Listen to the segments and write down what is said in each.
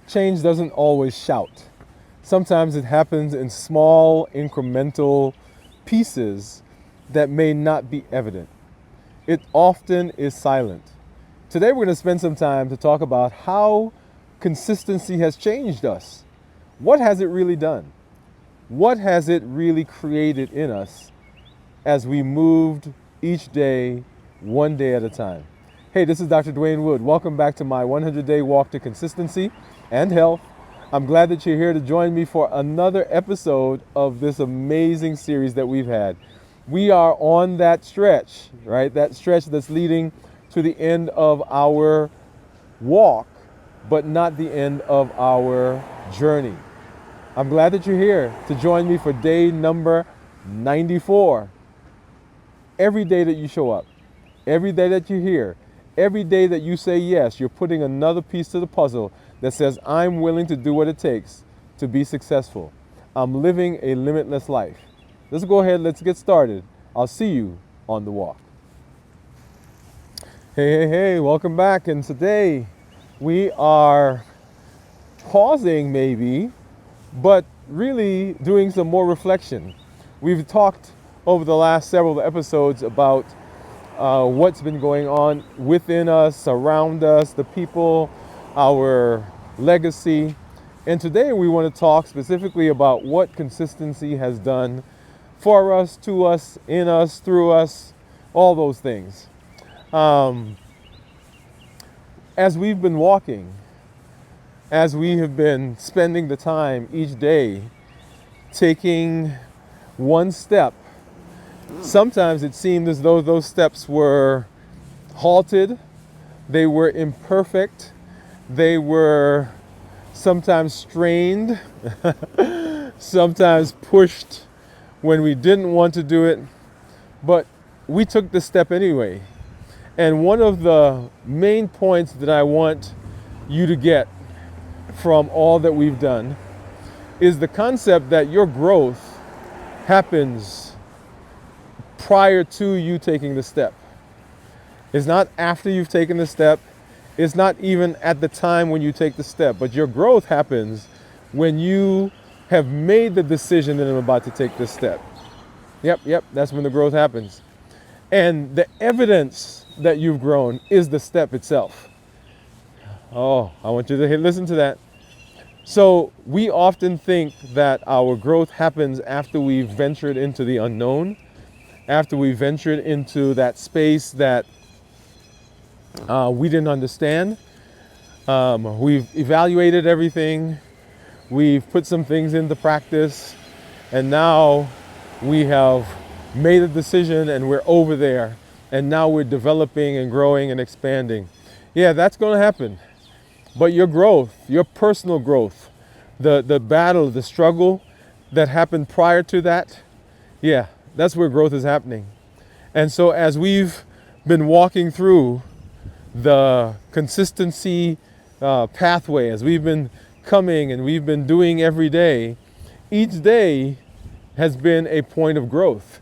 change doesn't always shout. Sometimes it happens in small, incremental pieces that may not be evident. It often is silent. Today, we're going to spend some time to talk about how consistency has changed us. What has it really done? What has it really created in us as we moved each day, one day at a time? Hey, this is Dr. Dwain Woode. Welcome back to my 100-day walk to consistency and health. I'm glad that you're here to join me for another episode of this amazing series that we've had. We are on that stretch, right? That stretch that's leading to the end of our walk, but not the end of our journey. I'm glad that you're here to join me for day number 94. Every day that you show up, every day that you're here, every day that you say yes, you're putting another piece to the puzzle that says, I'm willing to do what it takes to be successful. I'm living a limitless life. Let's go ahead, let's get started. I'll see you on the walk. Hey, welcome back. And today we are pausing maybe, but really doing some more reflection. We've talked over the last several episodes about what's been going on within us, around us, the people, our legacy. And today we want to talk specifically about what consistency has done for us, to us, in us, through us, all those things. As we've been walking, as we have been spending the time each day, taking one step, sometimes it seemed as though those steps were halted, they were imperfect, they were sometimes strained, sometimes pushed when we didn't want to do it, but we took the step anyway. And one of the main points that I want you to get from all that we've done is the concept that your growth happens prior to you taking the step. It's not after you've taken the step. It's not even at the time when you take the step, but your growth happens when you have made the decision that I'm about to take this step. Yep, that's when the growth happens. And the evidence that you've grown is the step itself. Oh, I want you to listen to that. So we often think that our growth happens after we've ventured into the unknown, after we ventured into that space that we didn't understand. We've evaluated everything. We've put some things into practice. And now we have made a decision and we're over there. And now we're developing and growing and expanding. Yeah, that's going to happen. But your growth, your personal growth, the battle, the struggle that happened prior to that, yeah, that's where growth is happening. And so as we've been walking through the consistency pathway, as we've been coming and we've been doing every day, each day has been a point of growth.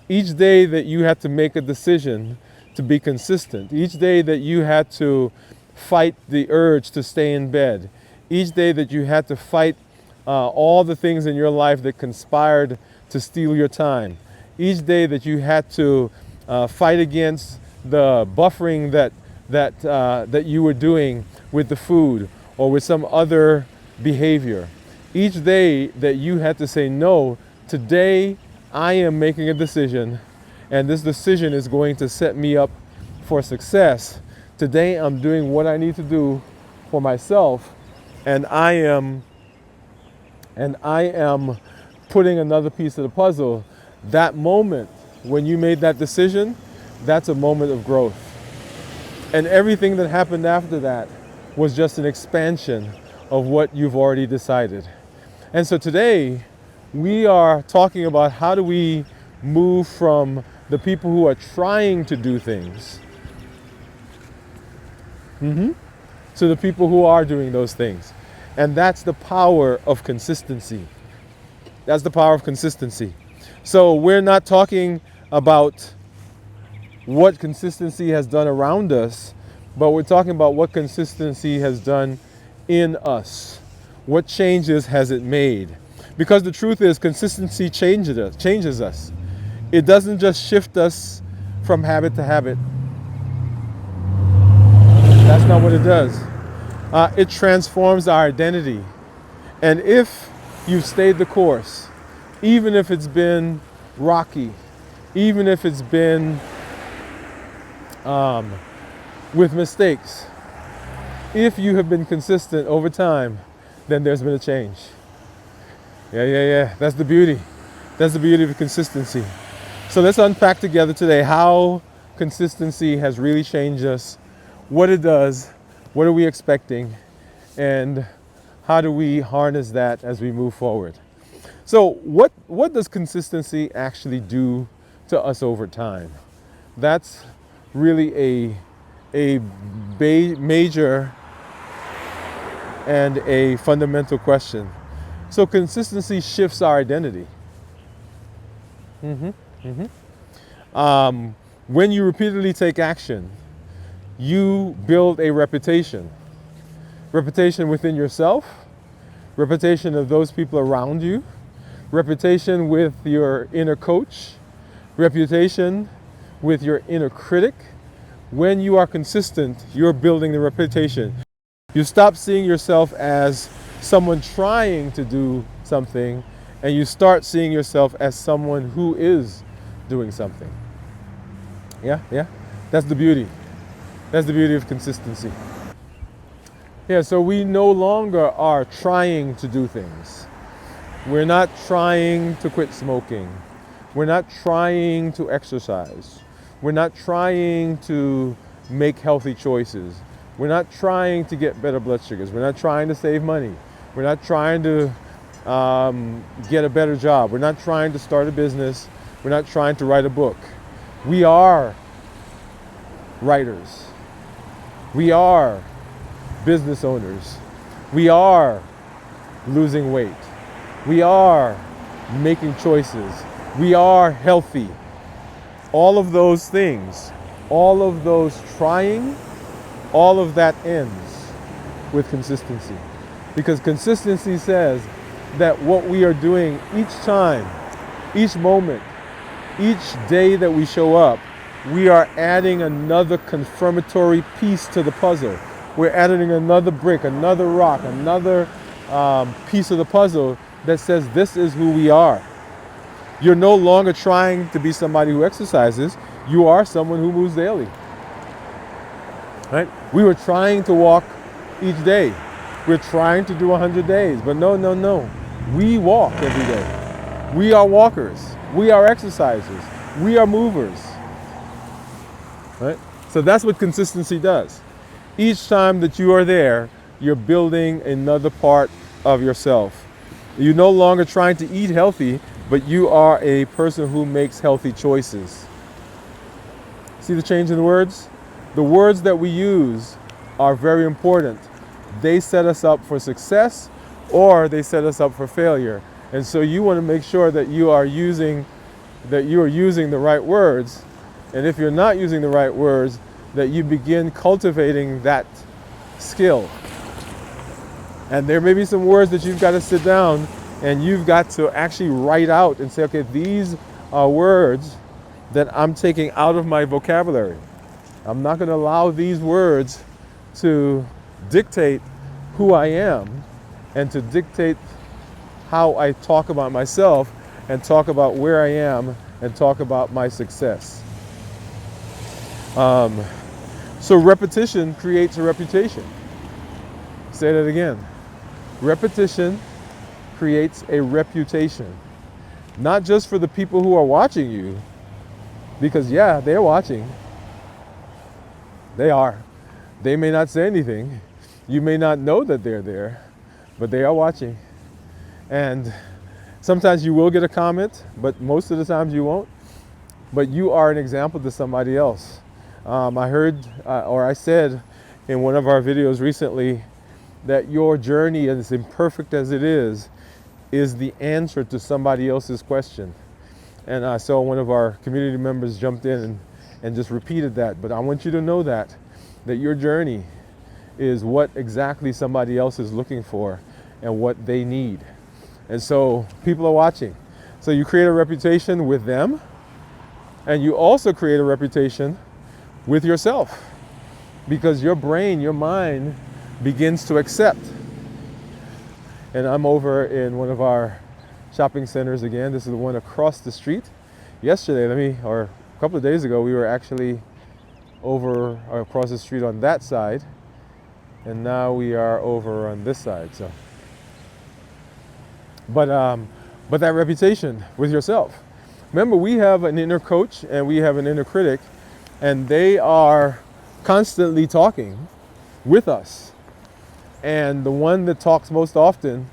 Each day that you had to make a decision to be consistent, each day that you had to fight the urge to stay in bed, each day that you had to fight all the things in your life that conspired to steal your time, each day that you had to fight against the buffering that you were doing with the food or with some other behavior, each day that you had to say, no, today I am making a decision and this decision is going to set me up for success. Today I'm doing what I need to do for myself, and I am putting another piece of the puzzle. That moment when you made that decision, that's a moment of growth. And everything that happened after that was just an expansion of what you've already decided. And so today we are talking about how do we move from the people who are trying to do things to the people who are doing those things. And that's the power of consistency. That's the power of consistency. So we're not talking about what consistency has done around us, but we're talking about what consistency has done in us? What changes has it made? Because the truth is, consistency changes us. It doesn't just shift us from habit to habit. That's not what it does. It transforms our identity. And if you've stayed the course, even if it's been rocky, even if it's been with mistakes, if you have been consistent over time, then there's been a change. Yeah. That's the beauty. That's the beauty of consistency. So let's unpack together today how consistency has really changed us, what it does, what are we expecting, and how do we harness that as we move forward. So what does consistency actually do to us over time? That's really a major and a fundamental question. So consistency shifts our identity. When you repeatedly take action, you build a reputation. Reputation within yourself, reputation of those people around you, reputation with your inner coach, reputation with your inner critic. When you are consistent, you're building the reputation. You stop seeing yourself as someone trying to do something, and you start seeing yourself as someone who is doing something. Yeah. That's the beauty. That's the beauty of consistency. Yeah, so we no longer are trying to do things. We're not trying to quit smoking. We're not trying to exercise. We're not trying to make healthy choices. We're not trying to get better blood sugars. We're not trying to save money. We're not trying to get a better job. We're not trying to start a business. We're not trying to write a book. We are writers. We are business owners. We are losing weight. We are making choices. We are healthy. All of those things, all of those trying, all of that ends with consistency. Because consistency says that what we are doing each time, each moment, each day that we show up, we are adding another confirmatory piece to the puzzle. We're adding another brick, another rock, another piece of the puzzle that says this is who we are. You're no longer trying to be somebody who exercises. You are someone who moves daily. Right? We were trying to walk each day. We're trying to do 100 days, but no. We walk every day. We are walkers. We are exercisers. We are movers. Right? So that's what consistency does. Each time that you are there, you're building another part of yourself. You're no longer trying to eat healthy, but you are a person who makes healthy choices. See the change in the words? The words that we use are very important. They set us up for success or they set us up for failure. And so you want to make sure that you are using the right words. And if you're not using the right words, that you begin cultivating that skill. And there may be some words that you've got to sit down and you've got to actually write out and say, okay, these are words that I'm taking out of my vocabulary. I'm not going to allow these words to dictate who I am and to dictate how I talk about myself and talk about where I am and talk about my success. So repetition creates a reputation. Say that again. Repetition creates a reputation. Not just for the people who are watching you, because yeah, they're watching. They are. They may not say anything. You may not know that they're there, but they are watching. And sometimes you will get a comment, but most of the times you won't. But you are an example to somebody else. I heard, or I said in one of our videos recently, that your journey, as imperfect as it is the answer to somebody else's question. And I saw one of our community members jumped in and just repeated that. But I want you to know that your journey is what exactly somebody else is looking for and what they need. And so people are watching. So you create a reputation with them, and you also create a reputation with yourself, because your brain, your mind begins to accept. And I'm over in one of our shopping centers again. This is the one across the street. Yesterday, or a couple of days ago, we were actually over or across the street on that side, and now we are over on this side. So, but that reputation with yourself. Remember, we have an inner coach and we have an inner critic, and they are constantly talking with us. And the one that talks most often,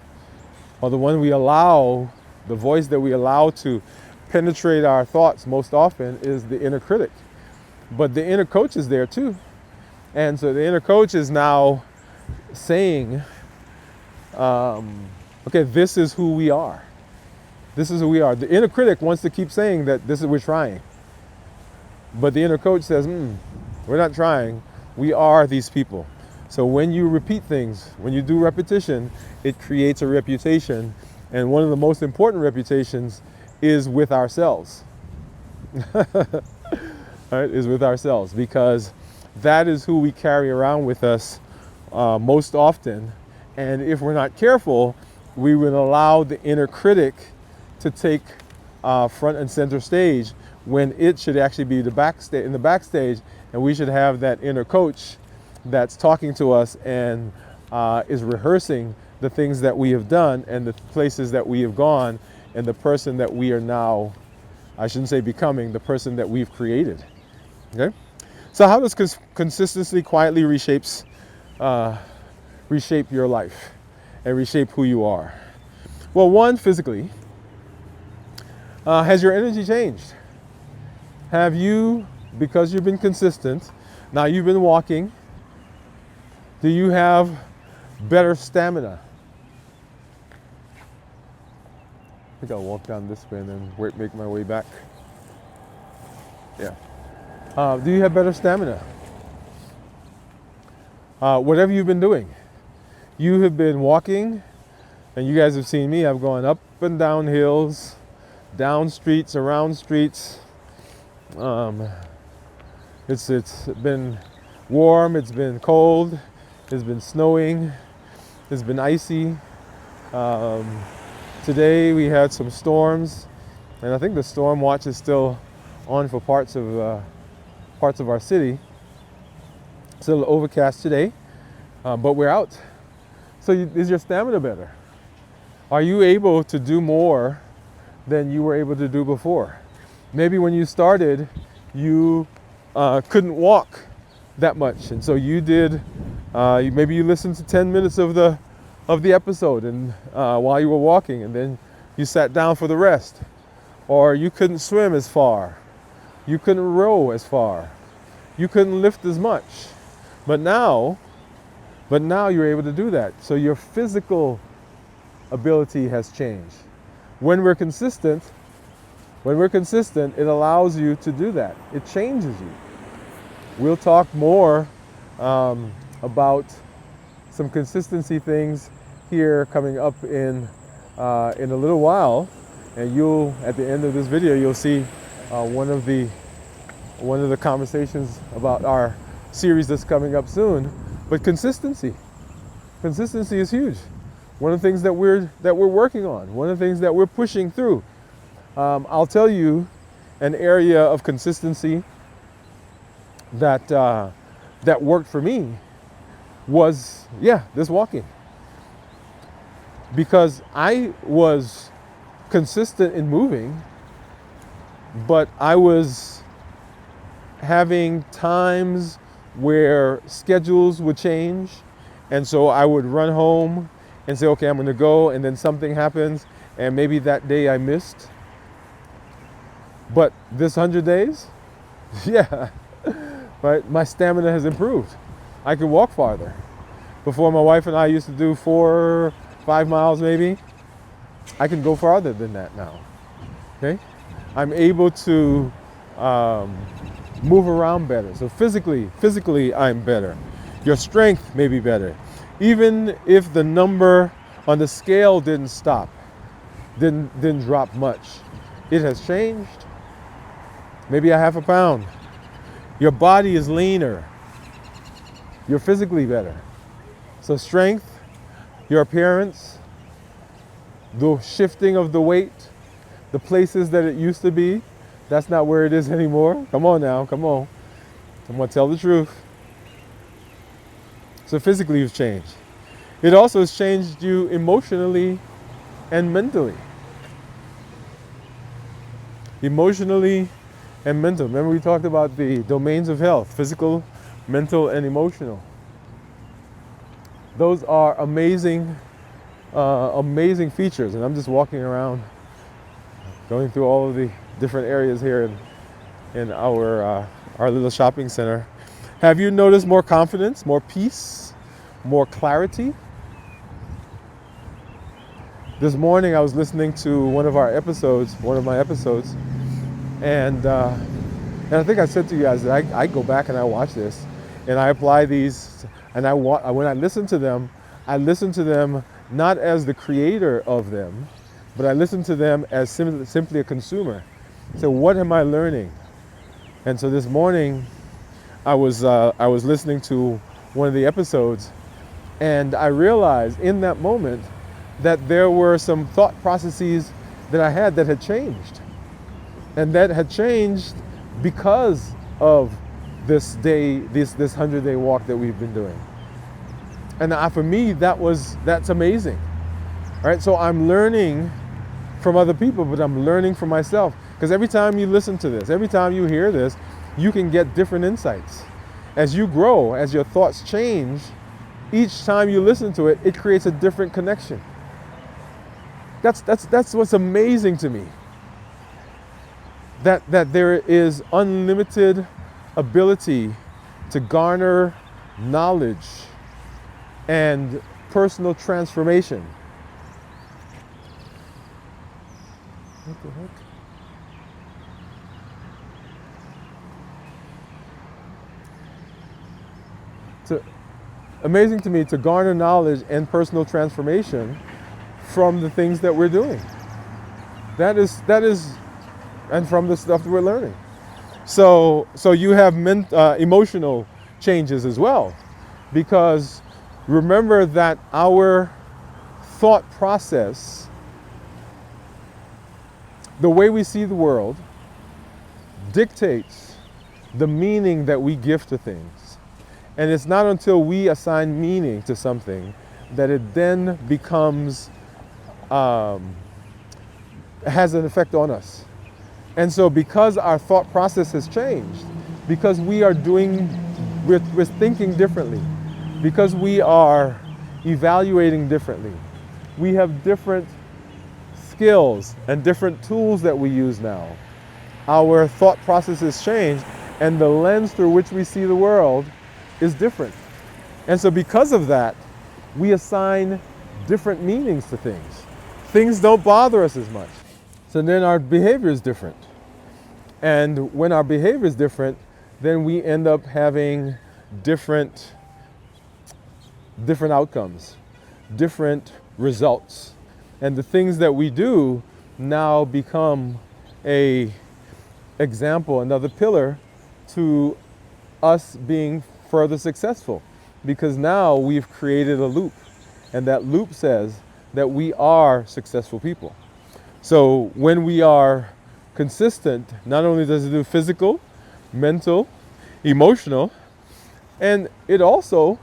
or the one we allow, the voice that we allow to penetrate our thoughts most often, is the inner critic. But the inner coach is there too. And so the inner coach is now saying, okay, this is who we are. This is who we are. The inner critic wants to keep saying that we're trying. But the inner coach says, we're not trying. We are these people. So when you repeat things, when you do repetition, it creates a reputation. And one of the most important reputations is with ourselves. Right, is with ourselves, because that is who we carry around with us most often. And if we're not careful, we will allow the inner critic to take front and center stage, when it should actually be in the backstage, and we should have that inner coach that's talking to us and is rehearsing the things that we have done and the places that we have gone and the person that we are now, I shouldn't say becoming, the person that we've created. Okay, so how does consistency quietly reshape your life and reshape who you are? Well, one, physically, has your energy changed? Have you, because you've been consistent, now you've been walking, do you have better stamina? I think I'll walk down this way and then make my way back. Yeah. Do you have better stamina? Whatever you've been doing, you have been walking, and you guys have seen me. I've gone up and down hills, down streets, around streets. It's been warm, it's been cold, it's been snowing, it's been icy. Today we had some storms, and I think the storm watch is still on for parts of our city. It's a little overcast today, but we're out. So is your stamina better? Are you able to do more than you were able to do before? Maybe when you started, you couldn't walk that much, and so you did. Maybe you listened to 10 minutes of the episode, and while you were walking, and then you sat down for the rest. Or you couldn't swim as far. You couldn't row as far. You couldn't lift as much. But now you're able to do that. So your physical ability has changed. When we're consistent, it allows you to do that. It changes you. We'll talk more about some consistency things here coming up in a little while, and at the end of this video, you'll see one of the conversations about our series that's coming up soon. But consistency is huge. One of the things that we're working on. One of the things that we're pushing through. I'll tell you an area of consistency that worked for me was this walking, because I was consistent in moving, but I was having times where schedules would change, and so I would run home and say, okay, I'm going to go, and then something happens, and maybe that day I missed. But this 100 days, right, my stamina has improved. I can walk farther. Before, my wife and I used to do 4 or 5 miles maybe. I can go farther than that now. Okay, I'm able to move around better. So physically I'm better. Your strength may be better. Even if the number on the scale didn't stop, didn't drop much, it has changed. Maybe a half a pound. Your body is leaner. You're physically better. So strength, your appearance, the shifting of the weight, the places that it used to be, that's not where it is anymore. Come on now, come on. I'm gonna tell the truth. So physically you've changed. It also has changed you emotionally and mentally. Emotionally and mental. Remember we talked about the domains of health, physical, mental, and emotional. Those are amazing, amazing features. And I'm just walking around, going through all of the different areas here in our little shopping center. Have you noticed more confidence, more peace, more clarity? This morning I was listening to one of my episodes, and I think I said to you guys that I go back and I watch this, and I apply these, and when I listen to them not as the creator of them, but I listen to them as simply a consumer. So what am I learning? And so this morning I was listening to one of the episodes, and I realized in that moment that there were some thought processes that I had that had changed. And that had changed because of this 100-day walk that we've been doing. And for me, that's amazing. All right, so I'm learning from other people, but I'm learning from myself. Because every time you listen to this, every time you hear this, you can get different insights. As you grow, as your thoughts change, each time you listen to it, it creates a different connection. That's what's amazing to me. That there is unlimited ability to garner knowledge and personal transformation. What the heck? Amazing to me to garner knowledge and personal transformation from the things that we're doing. That is, and from the stuff that we're learning. So you have emotional changes as well, because remember that our thought process, the way we see the world, dictates the meaning that we give to things. And it's not until we assign meaning to something that it then becomes, has an effect on us. And so because our thought process has changed, because we're thinking differently, because we are evaluating differently, we have different skills and different tools that we use now. Our thought process has changed, and the lens through which we see the world is different. And so because of that, we assign different meanings to things. Things don't bother us as much. So then our behavior is different. And when our behavior is different, then we end up having different outcomes, different results. And the things that we do now become an example, another pillar to us being further successful. Because now we've created a loop, and that loop says that we are successful people. So when we are consistent, not only does it do physical, mental, emotional, and it also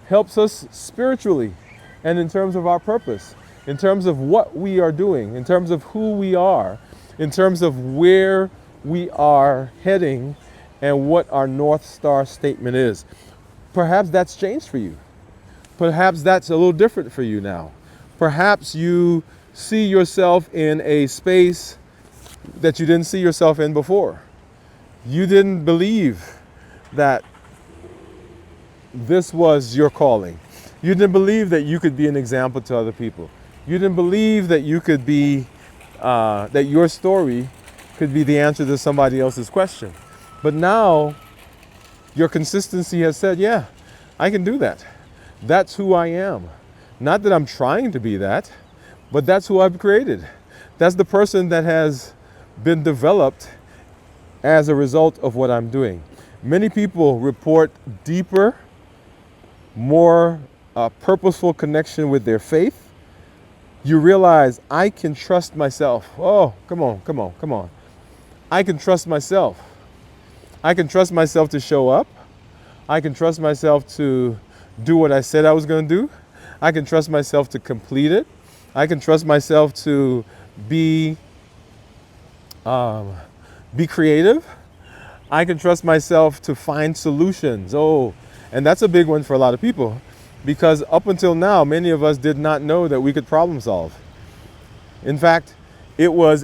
helps us spiritually and in terms of our purpose, in terms of what we are doing, in terms of who we are, in terms of where we are heading and what our North Star statement is. Perhaps that's changed for you. Perhaps that's a little different for you now. Perhaps you see yourself in a space that you didn't see yourself in before. You didn't believe that this was your calling. You didn't believe that you could be an example to other people. You didn't believe that you could be, that your story could be the answer to somebody else's question. But now your consistency has said, yeah, I can do that. That's who I am. Not that I'm trying to be that, but that's who I've created. That's the person that has been developed as a result of what I'm doing. Many people report deeper, more purposeful connection with their faith. You realize I can trust myself. Oh, come on, come on, come on. I can trust myself. I can trust myself to show up. I can trust myself to do what I said I was going to do. I can trust myself to complete it. I can trust myself to be creative. I can trust myself to find solutions. Oh, and that's a big one for a lot of people, because up until now, many of us did not know that we could problem solve. In fact, it was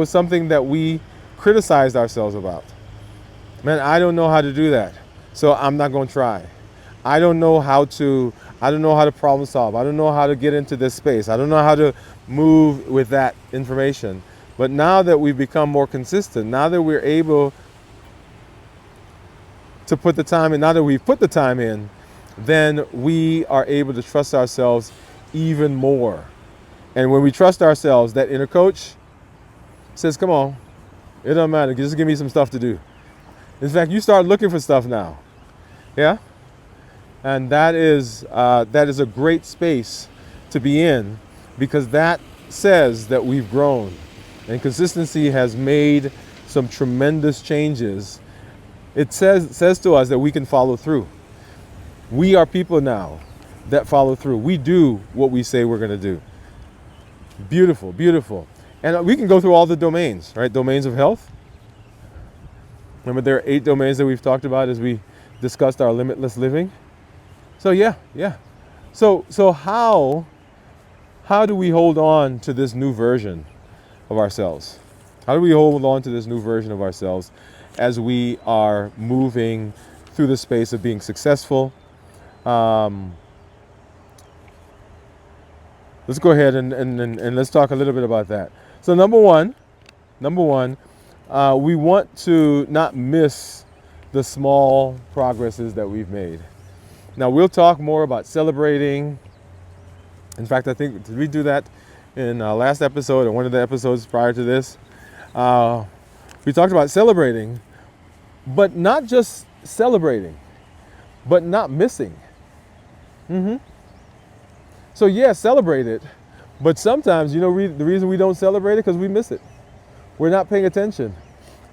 something that we criticized ourselves about. Man, I don't know how to do that, so I'm not going to try. I don't know how to problem solve. I don't know how to get into this space. I don't know how to move with that information. But now that we've become more consistent, now that we're able to put the time in, now that we've put the time in, then we are able to trust ourselves even more. And when we trust ourselves, that inner coach says, come on, it doesn't matter, just give me some stuff to do. In fact, you start looking for stuff now. Yeah? And that is a great space to be in, because that says that we've grown. And consistency has made some tremendous changes. It says to us that we can follow through. We are people now that follow through. We do what we say we're going to do. Beautiful, beautiful. And we can go through all the domains, right? Domains of health. Remember, there are 8 domains that we've talked about as we discussed our limitless living. So yeah. So how do we hold on to this new version of ourselves? How do we hold on to this new version of ourselves as we are moving through the space of being successful? Let's go ahead and let's talk a little bit about that. So number one, we want to not miss the small progresses that we've made. Now, we'll talk more about celebrating. In fact, I think, did we do that in our last episode or one of the episodes prior to this? We talked about celebrating, but not just celebrating, but not missing. So yeah, celebrate it, but sometimes, the reason we don't celebrate it because we miss it. We're not paying attention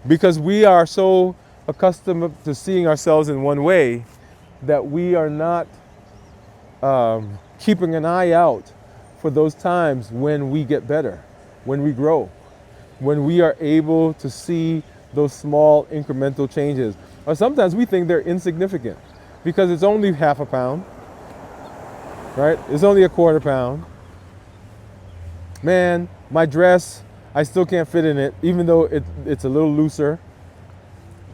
because we are so accustomed to seeing ourselves in one way that we are not keeping an eye out for those times when we get better, when we grow, when we are able to see those small incremental changes. Or sometimes we think they're insignificant because it's only half a pound, right? It's only a quarter pound. Man, my dress, I still can't fit in it, even though it's a little looser.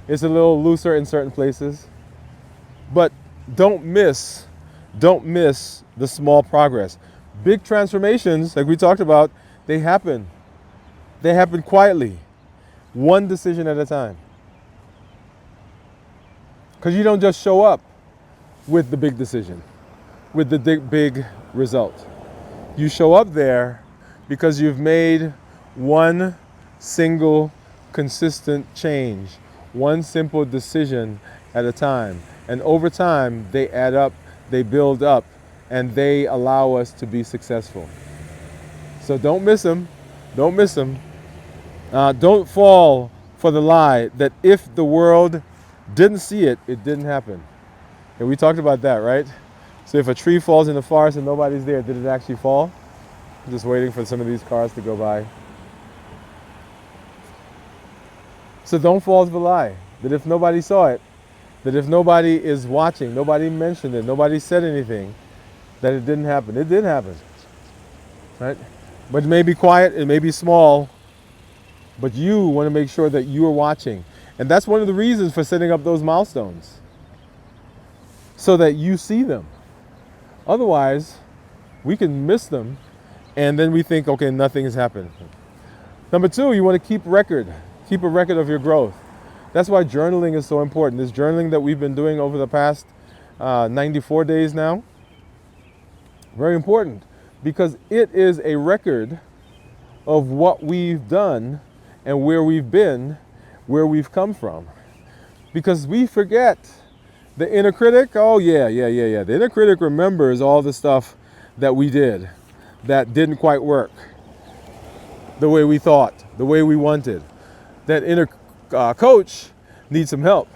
It's a little looser in certain places. But don't miss the small progress. Big transformations, like we talked about, they happen. They happen quietly, one decision at a time. Because you don't just show up with the big decision, with the big result. You show up there because you've made one single consistent change, one simple decision at a time. And over time, they add up, they build up, and they allow us to be successful. So don't miss them. Don't miss them. Don't fall for the lie that if the world didn't see it, it didn't happen. And we talked about that, right? So if a tree falls in the forest and nobody's there, did it actually fall? I'm just waiting for some of these cars to go by. So don't fall for the lie that if nobody saw it, that if nobody is watching, nobody mentioned it, nobody said anything, that it didn't happen. It did happen, right? But it may be quiet, it may be small, but you want to make sure that you are watching. And that's one of the reasons for setting up those milestones, so that you see them. Otherwise, we can miss them, and then we think, okay, nothing has happened. Number two, you want to keep a record of your growth. That's why journaling is so important. This journaling that we've been doing over the past 94 days now, very important, because it is a record of what we've done and where we've been, where we've come from. Because we forget. The inner critic, oh yeah. The inner critic remembers all the stuff that we did that didn't quite work the way we thought, the way we wanted. That inner coach needs some help.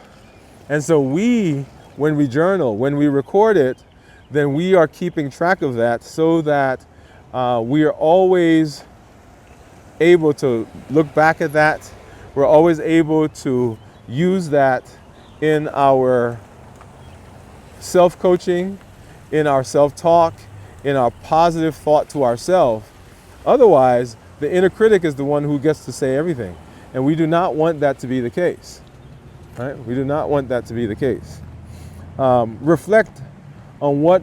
And so when we journal, when we record it, then we are keeping track of that so that we are always able to look back at that. We're always able to use that in our self-coaching, in our self-talk, in our positive thought to ourselves. Otherwise, the inner critic is the one who gets to say everything. And we do not want that to be the case. Right? We do not want that to be the case. Reflect on what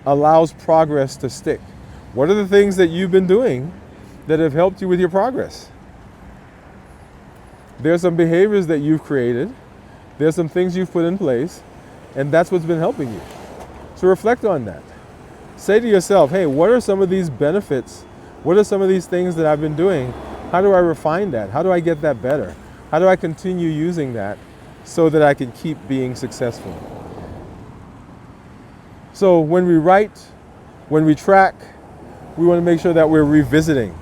allows progress to stick. What are the things that you've been doing that have helped you with your progress? There's some behaviors that you've created. There's some things you've put in place, and that's what's been helping you. So reflect on that. Say to yourself, hey, what are some of these benefits? What are some of these things that I've been doing? How do I refine that? How do I get that better? How do I continue using that so that I can keep being successful? So when we write, when we track, we want to make sure that we're revisiting.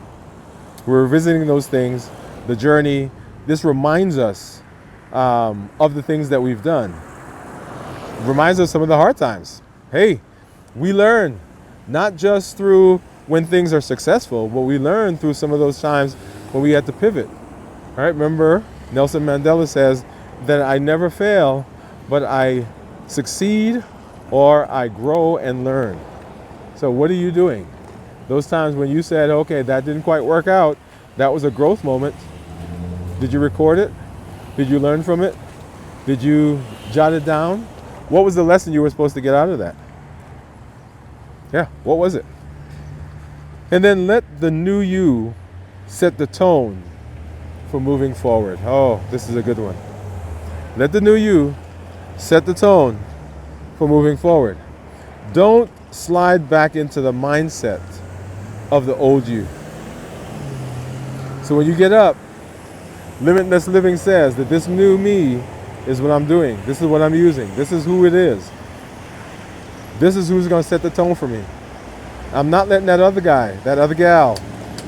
We're revisiting those things, the journey. This reminds us of the things that we've done. It reminds us of some of the hard times. Hey, we learn not just through when things are successful, but we learn through some of those times when we had to pivot. All right, remember Nelson Mandela says that I never fail, but I succeed or I grow and learn. So what are you doing? Those times when you said, okay, that didn't quite work out, that was a growth moment. Did you record it? Did you learn from it? Did you jot it down? What was the lesson you were supposed to get out of that? Yeah, what was it? And then let the new you set the tone for moving forward. Oh, this is a good one. Let the new you set the tone for moving forward. Don't slide back into the mindset of the old you. So when you get up, Limitless Living says that this new me is what I'm doing. This is what I'm using. This is who it is. This is who's going to set the tone for me. I'm not letting that other guy, that other gal,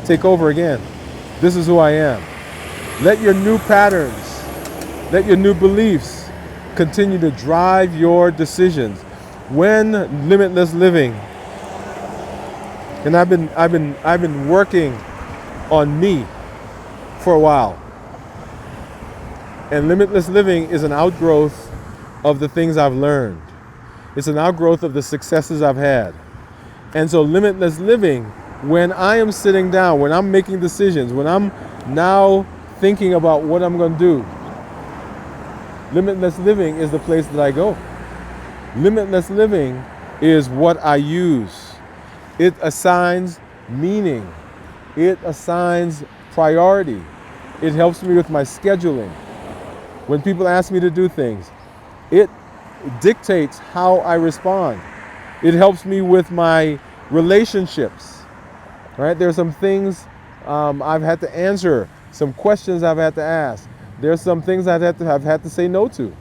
take over again. This is who I am. Let your new patterns, let your new beliefs continue to drive your decisions. When Limitless Living, and I've been working on me for a while. And Limitless Living is an outgrowth of the things I've learned. It's an outgrowth of the successes I've had. And so Limitless Living, when I am sitting down, when I'm making decisions, when I'm now thinking about what I'm going to do, Limitless Living is the place that I go. Limitless Living is what I use. It assigns meaning. It assigns priority. It helps me with my scheduling. When people ask me to do things, it dictates how I respond. It helps me with my relationships. Right? There are some things I've had to answer, some questions I've had to ask. There's some things I've had to say no to.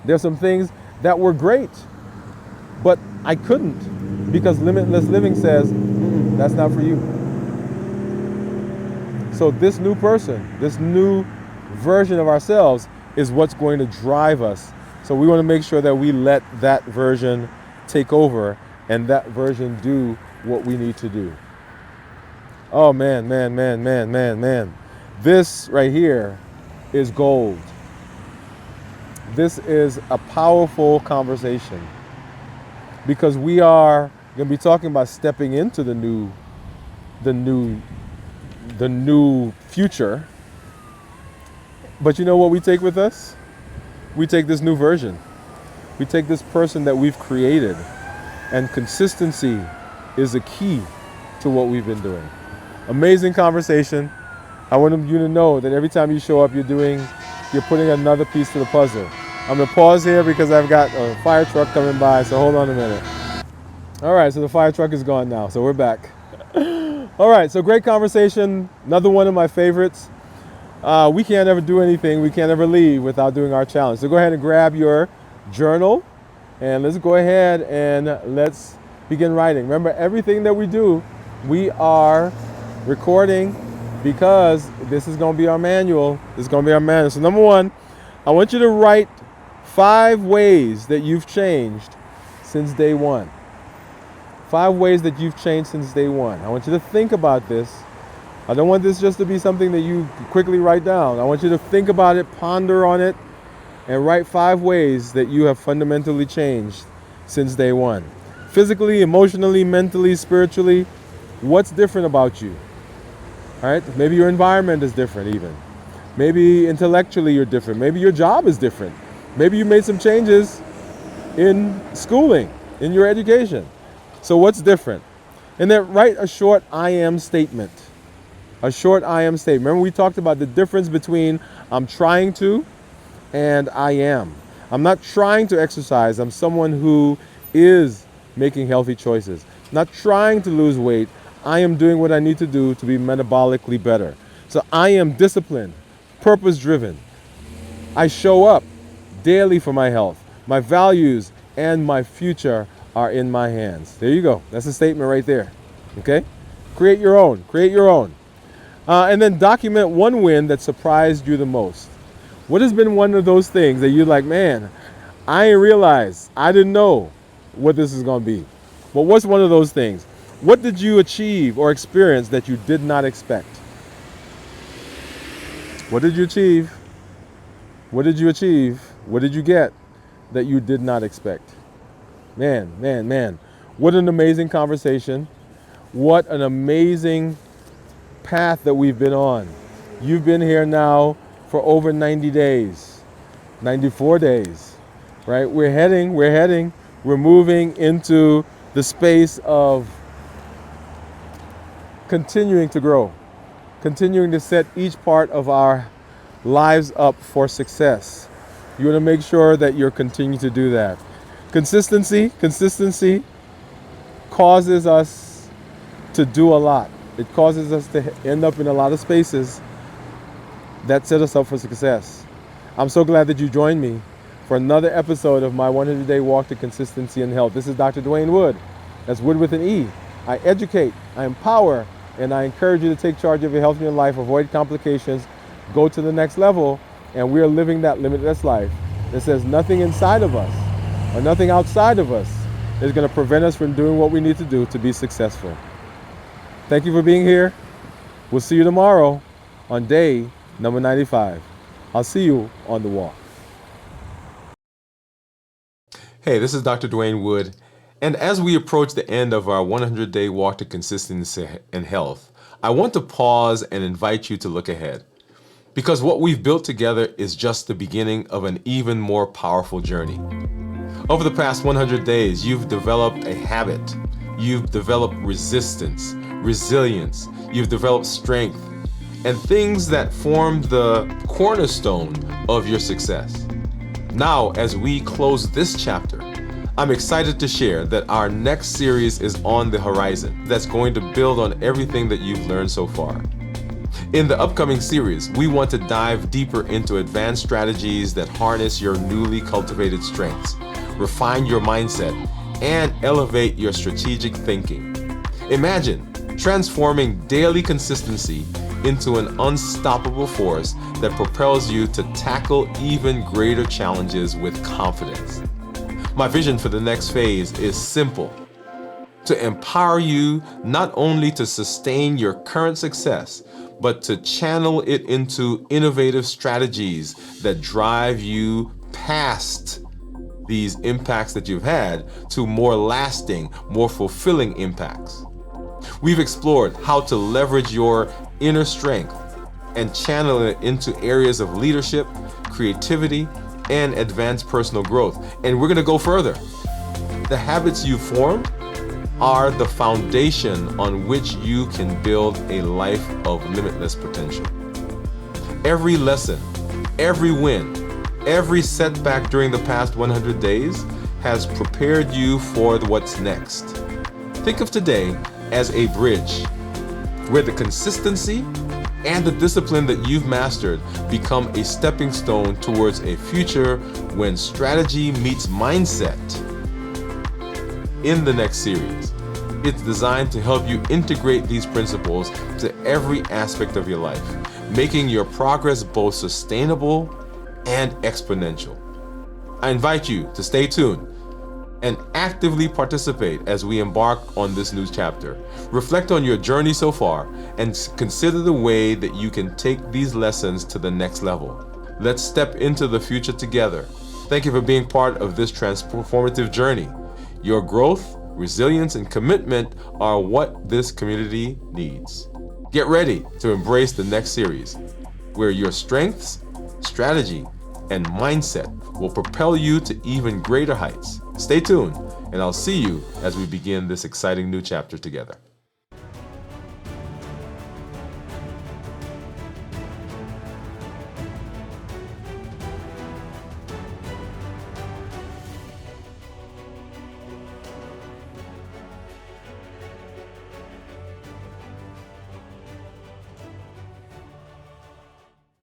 There's some things that were great, but I couldn't because Limitless Living says, that's not for you. So this new person, this new version of ourselves is what's going to drive us. So we want to make sure that we let that version take over and that version do what we need to do. Oh man. This right here is gold. This is a powerful conversation because we are going to be talking about stepping into the new future. But you know what we take with us? We take this new version. We take this person that we've created, and consistency is the key to what we've been doing. Amazing conversation. I want you to know that every time you show up, you're doing you're putting another piece to the puzzle. I'm going to pause here because I've got a fire truck coming by, so hold on a minute. All right, so the fire truck is gone now, so we're back. All right, so great conversation. Another one of my favorites. We can't ever do anything, we can't ever leave without doing our challenge. So go ahead and grab your journal and let's go ahead and let's begin writing. Remember, everything that we do, we are recording because this is going to be our manual. This is going to be our manual. So number one, I want you to write 5 ways that you've changed since day one. 5 ways that you've changed since day one. I want you to think about this. I don't want this just to be something that you quickly write down. I want you to think about it, ponder on it, and write 5 ways that you have fundamentally changed since day one. Physically, emotionally, mentally, spiritually, what's different about you? All right? Maybe your environment is different even. Maybe intellectually you're different. Maybe your job is different. Maybe you made some changes in schooling, in your education. So what's different? And then write a short I am statement. A short I am statement. Remember, we talked about the difference between I'm trying to and I am. I'm not trying to exercise. I'm someone who is making healthy choices. Not trying to lose weight. I am doing what I need to do to be metabolically better. So I am disciplined, purpose-driven. I show up daily for my health. My values and my future are in my hands. There you go. That's a statement right there. Okay? Create your own. Create your own. And then document one win that surprised you the most. What has been one of those things that you're like, man, I didn't realize, I didn't know what this is going to be. But what's one of those things? What did you achieve or experience that you did not expect? What did you achieve? What did you achieve? What did you get that you did not expect? Man, man, man. What an amazing conversation. What an amazing path that we've been on. You've been here now for over 90 days, 94 days, right? We're moving into the space of continuing to grow, continuing to set each part of our lives up for success. You want to make sure that you're continuing to do that. Consistency causes us to do a lot. It causes us to end up in a lot of spaces that set us up for success. I'm so glad that you joined me for another episode of my 100-day walk to consistency and health. This is Dr. Dwain Woode. That's Wood with an E. I educate, I empower, and I encourage you to take charge of your health and your life, avoid complications, go to the next level, and we are living that limitless life that says nothing inside of us or nothing outside of us is going to prevent us from doing what we need to do to be successful. Thank you for being here. We'll see you tomorrow on day number 95. I'll see you on the walk. Hey, this is Dr. Dwain Woode. And as we approach the end of our 100-day walk to consistency and health, I want to pause and invite you to look ahead. Because what we've built together is just the beginning of an even more powerful journey. Over the past 100 days, you've developed a habit. You've developed resistance, resilience. You've developed strength and things that form the cornerstone of your success. Now, as we close this chapter, I'm excited to share that our next series is on the horizon that's going to build on everything that you've learned so far. In the upcoming series, we want to dive deeper into advanced strategies that harness your newly cultivated strengths, refine your mindset, and elevate your strategic thinking. Imagine transforming daily consistency into an unstoppable force that propels you to tackle even greater challenges with confidence. My vision for the next phase is simple: to empower you not only to sustain your current success, but to channel it into innovative strategies that drive you past these impacts that you've had to more lasting, more fulfilling impacts. We've explored how to leverage your inner strength and channel it into areas of leadership, creativity, and advanced personal growth. And we're going to go further. The habits you form are the foundation on which you can build a life of limitless potential. Every lesson, Every win, every setback during the past 100 days has prepared you for what's next. Think of today as a bridge where the consistency and the discipline that you've mastered become a stepping stone towards a future when strategy meets mindset. In the next series, it's designed to help you integrate these principles to every aspect of your life, making your progress both sustainable and exponential. I invite you to stay tuned and actively participate as we embark on this new chapter. Reflect on your journey so far and consider the way that you can take these lessons to the next level. Let's step into the future together. Thank you for being part of this transformative journey. Your growth, resilience, and commitment are what this community needs. Get ready to embrace the next series, where your strengths, strategy, and mindset will propel you to even greater heights. Stay tuned, and I'll see you as we begin this exciting new chapter together.